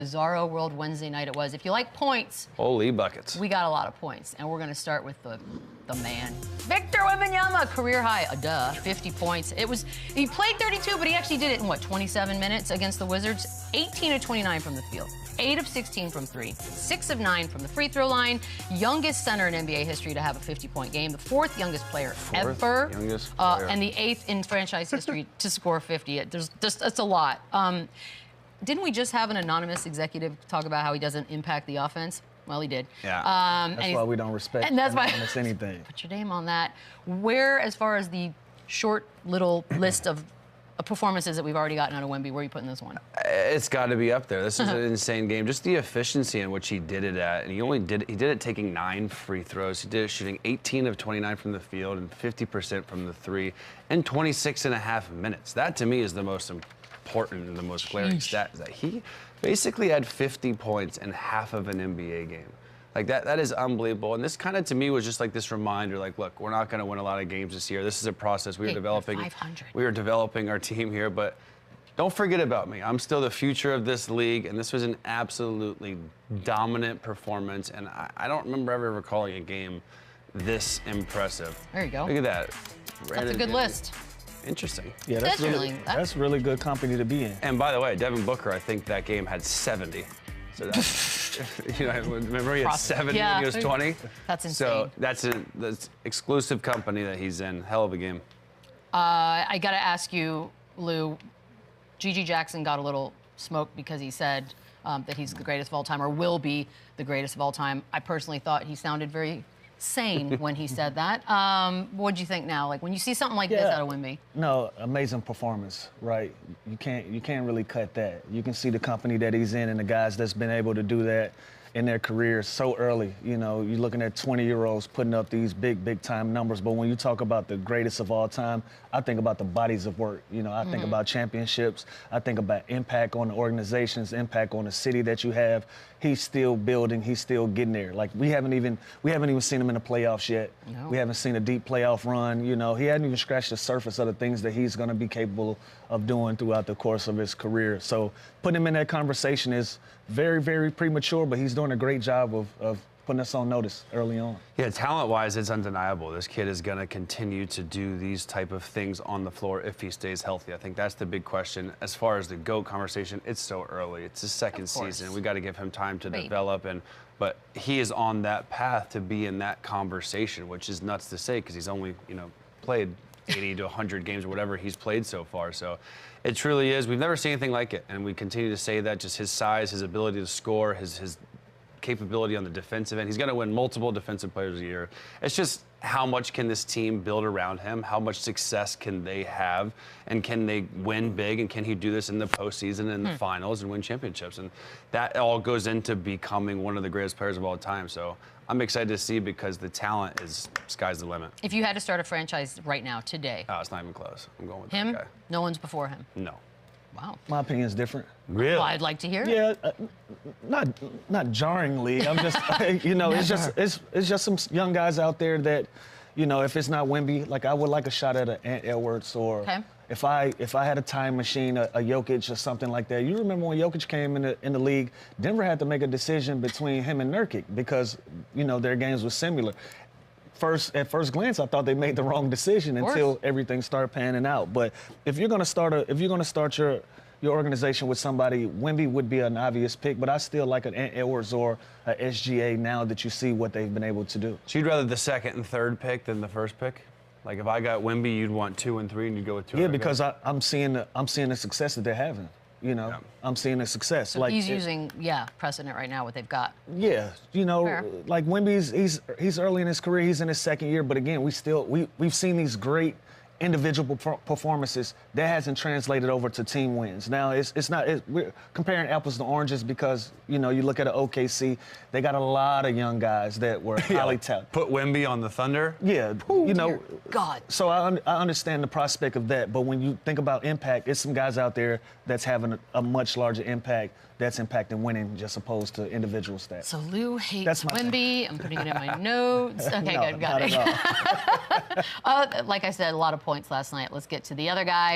Bizarro World Wednesday night it was. If you like points, holy buckets, we got a lot of points, and we're going to start with the man, Victor Wembanyama, career high, 50 points. He played 32, but he actually did it in what, 27 minutes against the Wizards. 18 of 29 from the field, 8 of 16 from 3, 6 of 9 from the free throw line. Youngest center in NBA history to have a 50-point game, the 4th youngest player ever, and the 8th in franchise history to score 50. It's a lot. Didn't we just have an anonymous executive talk about how he doesn't impact the offense? Well, he did. Yeah. That's why we don't respect anonymous anything. Put your name on that. Where, as far as the short little list of performances that we've already gotten out of Wemby, where are you putting this one? It's got to be up there. This is an insane game. Just the efficiency in which he did it at, and he did it taking 9 free throws. He did it shooting 18 of 29 from the field and 50% from the 3 in 26.5 minutes. That to me is the most important and the most glaring stat, is that he basically had 50 points in half of an NBA game. Like that is unbelievable. And this kind of, to me, was just like this reminder, like, look, we're not going to win a lot of games this year. This is a process. We are developing our team here, but don't forget about me. I'm still the future of this league, and this was an absolutely dominant performance, and I don't remember ever recalling a game this impressive. There you go. Look at that. That's a good list. Interesting. Yeah, that's really good company to be in. And by the way, Devin Booker, I think that game had 70. So that's, remember he had 70 when he was 20? That's insane. So that's exclusive company that he's in. Hell of a game. I got to ask you, Lou, Gigi Jackson got a little smoke because he said that he's the greatest of all time, or will be the greatest of all time. I personally thought he sounded very sane when he said that. What'd you think now? Like when you see something like this out of Wemby? No, amazing performance, right? You can't really cut that. You can see the company that he's in and the guys that's been able to do that in their careers so early. You know, you're looking at 20-year-olds putting up these big time numbers, but when you talk about the greatest of all time, I think about the bodies of work. You know, I think about championships. I think about impact on the organizations, impact on the city that you have. He's still building. He's still getting there. Like we haven't even seen him in the playoffs yet. No. We haven't seen a deep playoff run. You know, he hadn't even scratched the surface of the things that he's going to be capable of doing throughout the course of his career. So putting him in that conversation is very premature, but he's doing a great job of putting us on notice early on. Yeah, talent-wise, it's undeniable. This kid is going to continue to do these type of things on the floor if he stays healthy. I think that's the big question. As far as the GOAT conversation, it's so early. It's his second season. We got to give him time to develop, but he is on that path to be in that conversation, which is nuts to say because he's only, played 80 to 100 games or whatever he's played so far. So it truly is. We've never seen anything like it, and we continue to say that. Just his size, his ability to score, his capability on the defensive end. He's going to win multiple defensive players a year. It's just how much can this team build around him? How much success can they have? And can they win big? And can he do this in the postseason and the finals and win championships? And that all goes into becoming one of the greatest players of all time. So I'm excited to see because the talent is sky's the limit. If you had to start a franchise right now, today. Oh, it's not even close. I'm going with him. That guy. No one's before him. No. Wow. My opinion is different. Really? Well, I'd like to hear it. Yeah, not jarringly. I'm just, it's just some young guys out there that, if it's not Wemby, like I would like a shot at an Ant Edwards or if I had a time machine, a Jokic or something like that. You remember when Jokic came in the league, Denver had to make a decision between him and Nurkic because, their games were similar. At first glance, I thought they made the wrong decision until everything started panning out. But if you're going to start your organization with somebody, Wemby would be an obvious pick. But I still like an Ant Edwards or a SGA now that you see what they've been able to do. So you'd rather the second and third pick than the first pick? Like if I got Wemby, you'd want 2 and 3, and you'd go with 2. Yeah, because I'm seeing the success that they're having. I'm seeing the success. So he's using, precedent right now, what they've got. Yeah, like Wemby's he's early in his career. He's in his second year, but again, we've seen these great individual performances that hasn't translated over to team wins. Now we're comparing apples to oranges because you look at an OKC, they got a lot of young guys that were highly talented. Put Wemby on the Thunder. Yeah, God. So I understand the prospect of that, but when you think about impact, it's some guys out there that's having a much larger impact that's impacting winning just opposed to individual stats. So Lou hates Wemby. I'm putting it in my notes. Okay, good, got it. Like I said, a lot of points last night. Let's get to the other guy.